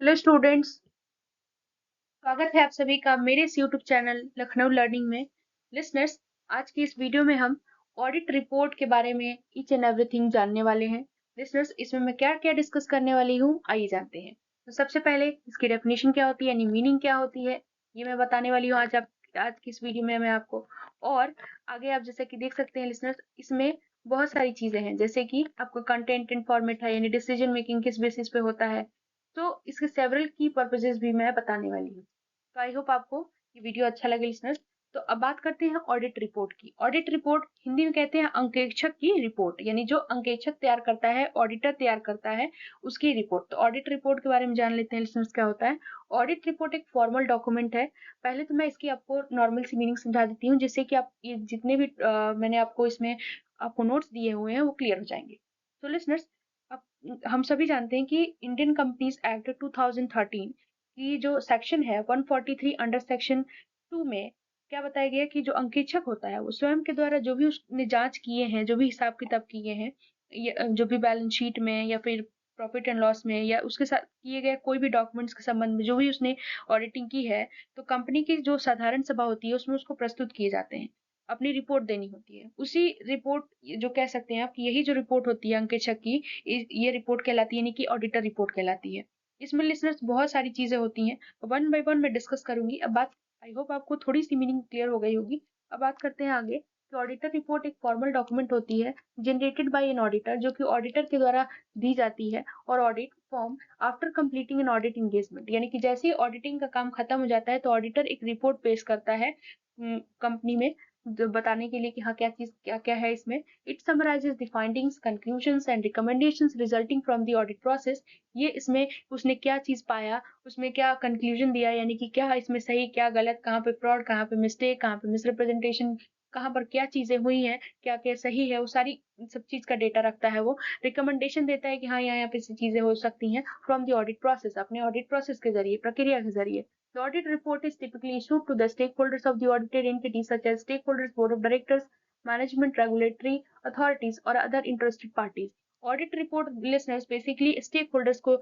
Hello students. स्वागत है आप सभी का मेरे इस यूट्यूब चैनल लखनऊ लर्निंग में। लिसनर्स, आज की इस वीडियो में हम ऑडिट रिपोर्ट के बारे में ईच एंड एवरीथिंग जानने वाले हैं। लिसनर्स, इसमें मैं क्या क्या डिस्कस करने वाली हूँ, आइए जानते हैं। तो सबसे पहले इसकी डेफिनेशन क्या होती है, यानी मीनिंग क्या होती है, ये मैं बताने वाली हूँ आज की इस वीडियो में मैं आपको। और आगे आप जैसे कि देख सकते हैं लिसनर्स, इसमें बहुत सारी चीजें हैं, जैसे कि आपको कंटेंट एंड फॉर्मेट है, यानी डिसीजन मेकिंग किस बेसिस पे होता है। तो इसके सेवरल की पर्पसेस भी मैं बताने वाली हूँ। तो आई होप आपको ये वीडियो अच्छा लगे लिसनर्स। तो अब बात करते हैं ऑडिट रिपोर्ट की। ऑडिट रिपोर्ट हिंदी में कहते हैं अंकेक्षक की रिपोर्ट, यानी जो अंकेक्षक तैयार करता है, ऑडिटर तैयार करता है, उसकी रिपोर्ट। तो ऑडिट रिपोर्ट के बारे में जान लेते हैं लिसनर्स, क्या होता है। ऑडिट रिपोर्ट एक फॉर्मल डॉक्यूमेंट है। पहले तो मैं इसकी आपको नॉर्मल सी मीनिंग समझा देती हूँ, जिससे कि आप ये जितने भी मैंने आपको इसमें आपको नोट्स दिए हुए हैं वो क्लियर हो जाएंगे। तो लिसनर्स, अब हम सभी जानते हैं कि इंडियन कंपनीज एक्ट 2013 की जो सेक्शन है 143 अंडर सेक्शन 2 में क्या बताया गया कि जो अंकेक्षक होता है वो स्वयं के द्वारा जो भी उसने जांच किए हैं, जो भी हिसाब किताब किए हैं, जो भी बैलेंस शीट में या फिर प्रॉफिट एंड लॉस में या उसके साथ किए गए कोई भी डॉक्यूमेंट्स के संबंध में जो भी उसने ऑडिटिंग की है, तो कंपनी की जो साधारण सभा होती है उसमें उसको प्रस्तुत किए जाते हैं, अपनी रिपोर्ट देनी होती है। उसी रिपोर्ट, जो कह सकते हैं आप कि यही जो रिपोर्ट होती है अंकेक्षक की, ये रिपोर्ट कहलाती है, यानी कि ऑडिटर रिपोर्ट कहलाती है। इसमें लिसनर्स बहुत सारी चीजें होती हैं, वन बाय वन मैं डिस्कस करूंगी। अब बात, आई होप आपको थोड़ी सी मीनिंग क्लियर हो गई होगी। अब बात करते हैं आगे कि ऑडिटर रिपोर्ट एक फॉर्मल डॉक्यूमेंट होती है जनरेटेड बाय एन ऑडिटर, जो कि ऑडिटर के द्वारा दी जाती है। और audit form after completing an audit engagement, यानी कि जैसे ही ऑडिटिंग का काम खत्म हो जाता है तो ऑडिटर एक रिपोर्ट पेश करता है कंपनी में, बताने के लिए कि हाँ क्या चीज क्या क्या है इसमें। It summarizes the findings, conclusions and recommendations resulting from the audit process। ये इसमें उसने क्या चीज पाया, उसमें क्या कंक्लूजन दिया, यानी कि क्या इसमें सही क्या गलत, कहाँ पे फ्रॉड, कहाँ पे मिस्टेक, कहाँ पे मिसरिप्रेजेंटेशन, कहाँ पर क्या चीजें हुई हैं, क्या क्या सही है, वो सारी सब चीज का डेटा रखता है। वो रिकमेंडेशन देता है कि हाँ यहाँ पे चीजें हो सकती हैं फ्रॉम द ऑडिट प्रोसेस, अपने ऑडिट प्रोसेस के जरिए, प्रक्रिया के जरिए। The audit report is typically issued to the stakeholders of the audited entity, such as stakeholders, board of directors, management, regulatory authorities, or other interested parties। Audit report listeners basically stakeholders को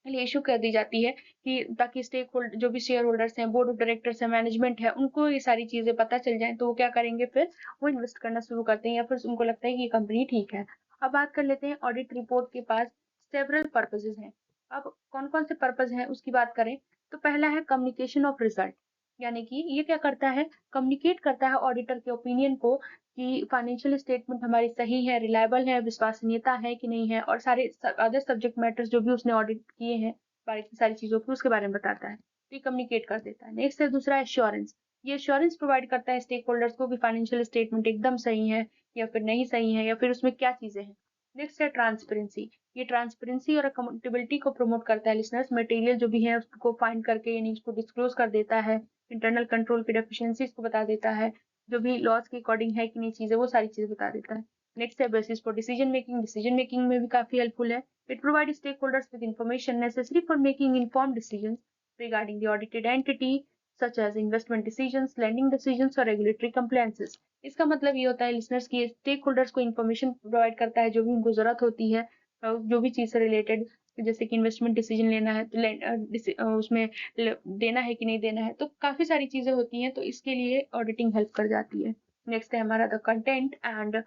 लिए issue कर दी जाती है, कि ताकि stake holder जो भी share holders हैं, बोर्ड ऑफ डायरेक्टर्स है, मैनेजमेंट है, उनको ये सारी चीजें पता चल जाए, तो वो क्या करेंगे, फिर वो इन्वेस्ट करना शुरू करते हैं, या फिर उनको लगता है कि ये कंपनी ठीक है। अब बात कर लेते हैं ऑडिट रिपोर्ट के पास सेवरल पर्पजेज हैं। अब कौन कौन से पर्पज हैं उसकी बात करें, तो पहला है कम्युनिकेशन ऑफ रिजल्ट, यानी कि ये क्या करता है, कम्युनिकेट करता है ऑडिटर के ओपिनियन को कि फाइनेंशियल स्टेटमेंट हमारी सही है, रिलायबल है, विश्वसनीयता है कि नहीं है, और सारे अदर सब्जेक्ट मैटर्स जो भी उसने ऑडिट किए हैं, बाकी सारी चीजों की उसके बारे में बताता है, तो ये कम्युनिकेट कर देता है। नेक्स्ट है दूसरा एश्योरेंस। ये एश्योरेंस प्रोवाइड करता है स्टेक होल्डर्स को कि फाइनेंशियल स्टेटमेंट एकदम सही है या फिर नहीं सही है, या फिर उसमें क्या चीजें हैं। नेक्स्ट है ट्रांसपेरेंसी। ये ट्रांसपेरेंसी और अकाउंटेबिलिटी को प्रमोट करता है लिसनर्स, मटेरियल जो भी है उसको फाइंड करके, यानी उसको डिस्क्लोज कर देता है, इंटरनल कंट्रोल की डेफिशिएंसीज को बता देता है, जो भी लॉस के अकॉर्डिंग है कि नहीं चीजें, वो सारी चीजें बता देता है। नेक्स्ट है basis for decision making. Decision making में भी काफी हेल्पफुल है। It provides stakeholders with information necessary for making informed decisions regarding the audited entity, such as investment decisions, lending decisions, or regulatory compliances। इसका मतलब ये होता है लिसनर्स की स्टेक होल्डर्स को इन्फॉर्मेशन प्रोवाइड करता है जो भी उनको जरूरत होती है, जो भी चीज से रिलेटेड, जैसे कि इन्वेस्टमेंट डिसीजन लेना है तो उसमें देना है कि नहीं देना है, तो काफी सारी चीजें होती हैं, तो इसके लिए ऑडिटिंग हेल्प कर जाती है। नेक्स्ट है हमारा the content and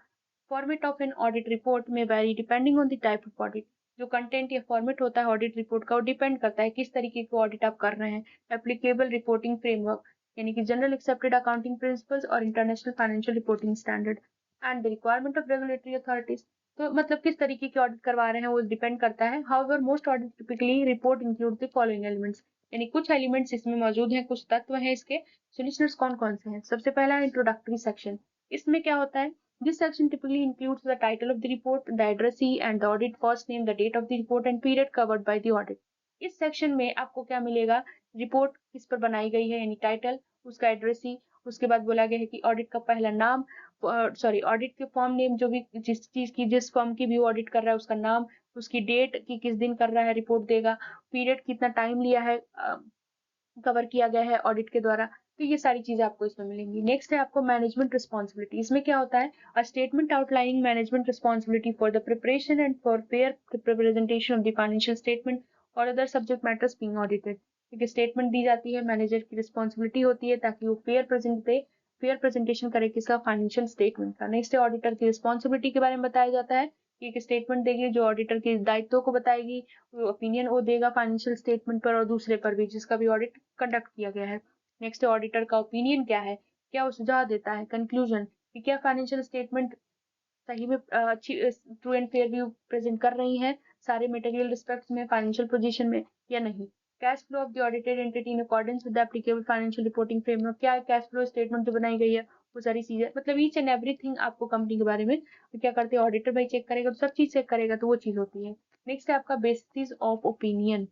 format of an audit report में vary depending on the type of audit. जो कंटेंट या फॉर्मेट होता है ऑडिट रिपोर्ट का, वो डिपेंड करता है किस तरीके का ऑडिट आप कर रहे हैं। एप्लीकेबल रिपोर्टिंग फ्रेमवर्क, यानी कि जनरल एक्सेप्टेड अकाउंटिंग प्रिंसिपल्स और international financial reporting standard, and the requirement of regulatory authorities. तो मतलब किस तरीके की ऑडिट करवा रहे हैं वो डिपेंड करता है। However most audit typically report include the following elements, यानी कुछ एलिमेंट्स इसमें मौजूद हैं, कुछ तत्व हैं इसके। सॉल्यूशंस कौन कौन से हैं, सबसे पहला इंट्रोडक्टरी सेक्शन। इसमें क्या होता है, this section typically includes the title of the report, the addressee and the audit first name, the date of the report and period covered by the audit। इस सेक्शन में आपको क्या मिलेगा, रिपोर्ट किस पर बनाई गई है, यानी टाइटल, उसका एड्रेसी, उसके बाद बोला गया है कि ऑडिट का पहला नाम, सॉरी ऑडिट के फॉर्म नेम, जो भी जिस चीज की जिस फॉर्म की भी वो ऑडिट कर रहा है उसका नाम, उसकी डेट की किस दिन कर रहा है रिपोर्ट देगा, पीरियड कितना टाइम लिया है कवर किया गया है ऑडिट के द्वारा। तो ये सारी चीजें आपको इसमें मिलेंगी। नेक्स्ट है आपको मैनेजमेंट रिस्पॉन्सिबिलिटी। इसमें क्या होता है, a statement outlining management responsibility for the preparation and for fair representation of the financial statement और other subject matters being audited. एक स्टेटमेंट दी जाती है, मैनेजर की रिस्पॉन्सिबिलिटी होती है ताकि वो फेयर प्रेजेंटेशन करे किसका, फाइनेंशियल स्टेटमेंट का। नेक्स्ट है ऑडिटर की रिस्पॉन्सिबिलिटी के बारे में बताया जाता है कि एक स्टेटमेंट देगी जो ऑडिटर के दायित्वों को बताएगी, ओपिनियन वो देगा फाइनेंशियल स्टेटमेंट पर और दूसरे पर भी जिसका भी ऑडिट कंडक्ट किया गया है। नेक्स्ट है ऑडिटर का ओपिनियन क्या है, क्या वो सुझाव देता है, कंक्लूजन कि क्या फाइनेंशियल स्टेटमेंट सही में अच्छी true and fair view present कर रही हैं सारे मटेरियल रिस्पेक्ट्स में, फाइनेंशियल पोजीशन में या नहीं। Cash flow of the audited entity in accordance with the applicable financial reporting framework, क्या कैश फ्लो स्टेटमेंट जो बनाई गई है वो सारी चीजें, मतलब ईच एंड एवरीथिंग आपको कंपनी के बारे में तो क्या करते हैं ऑडिटर भाई चेक करेगा, तो सब चीज चेक करेगा, तो वो चीज होती है। नेक्स्ट है आपका basis of opinion,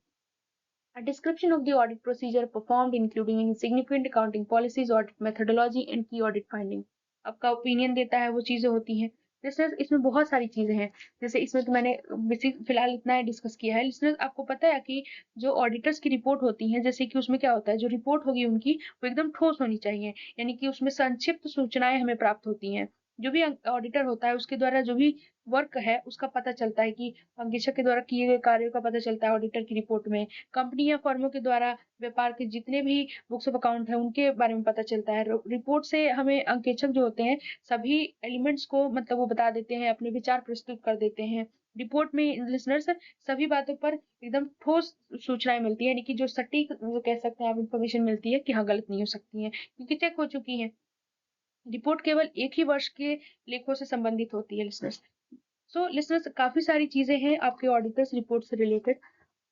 a description of the audit procedure performed including any significant accounting policies, audit methodology and key audit finding। आपका ओपिनियन देता है, वो चीजें होती हैं। जैसे इसमें बहुत सारी चीजें हैं, जैसे इसमें तो मैंने बेसिक फिलहाल इतना ही डिस्कस किया है। लिसनर्स आपको पता है कि जो ऑडिटर्स की रिपोर्ट होती है, जैसे कि उसमें क्या होता है, जो रिपोर्ट होगी उनकी वो एकदम ठोस होनी चाहिए, यानी कि उसमें संक्षिप्त सूचनाएं हमें प्राप्त होती हैं। जो भी ऑडिटर होता है उसके द्वारा जो भी वर्क है उसका पता चलता है कि अंकेक्षक के द्वारा किए गए कार्यों का पता चलता है ऑडिटर की रिपोर्ट में। कंपनी या फर्मों के द्वारा व्यापार के जितने भी बुक्स ऑफ अकाउंट है उनके बारे में पता चलता है। रिपोर्ट से हमें अंकेक्षक जो होते हैं सभी एलिमेंट्स को मतलब वो बता देते हैं, अपने विचार प्रस्तुत कर देते हैं। रिपोर्ट में लिसनर्स सभी बातों पर एकदम ठोस सूचनाएं मिलती है, यानी कि जो सटीक वो कह सकते हैं आप इंफॉर्मेशन मिलती है कि हाँ गलत नहीं हो सकती है क्योंकि चेक हो चुकी है। रिपोर्ट केवल एक ही वर्ष के लेखों से संबंधित होती है लिसनर्स। सो लिसनर्स काफी सारी चीजें हैं आपके ऑडिटर्स रिपोर्ट से रिलेटेड।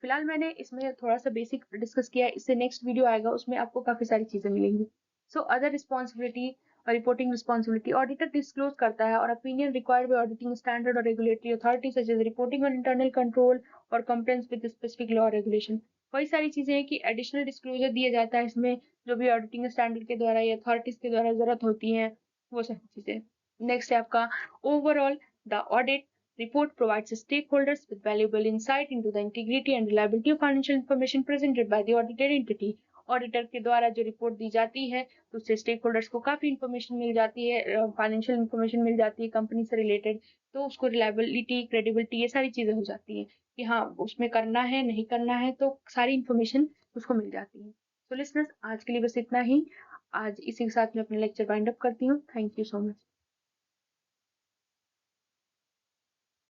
फिलहाल मैंने इसमें थोड़ा सा बेसिक डिस्कस किया है, इससे नेक्स्ट वीडियो आएगा उसमें आपको काफी सारी चीजें मिलेंगी। सो अदर रिस्पॉन्सिबिलिटी और रिपोर्टिंग रिस्पॉन्सिबिलिटी, ऑडिटर डिस्क्लोज करता है और opinion required by auditing standard और regulatory authority such as reporting on internal control और compliance with specific law regulation. वही सारी चीजें हैं कि एडिशनल डिस्क्लोजर दिया जाता है इसमें, जो भी ऑडिटिंग स्टैंडर्ड के द्वारा या अथॉरिटीज के द्वारा जरूरत होती है वो सारी चीजें। नेक्स्ट है आपका overall the audit report provides stakeholders with valuable insight into the integrity and reliability of financial information presented by the audited entity। Auditor के द्वारा जो रिपोर्ट दी जाती है तो उससे स्टेक होल्डर्स को काफी इन्फॉर्मेशन मिल जाती है, फाइनेंशियल इन्फॉर्मेशन मिल जाती है कंपनी से रिलेटेड, तो उसको रिलायबिलिटी क्रेडिबिलिटी ये सारी चीजें हो जाती है कि हाँ उसमें करना है नहीं करना है, तो सारी इन्फॉर्मेशन उसको मिल जाती है। तो लिसनर्स आज के लिए बस इतना ही, आज इसी के साथ मैं अपना लेक्चर वाइंड अप करती हूँ। Thank you so much.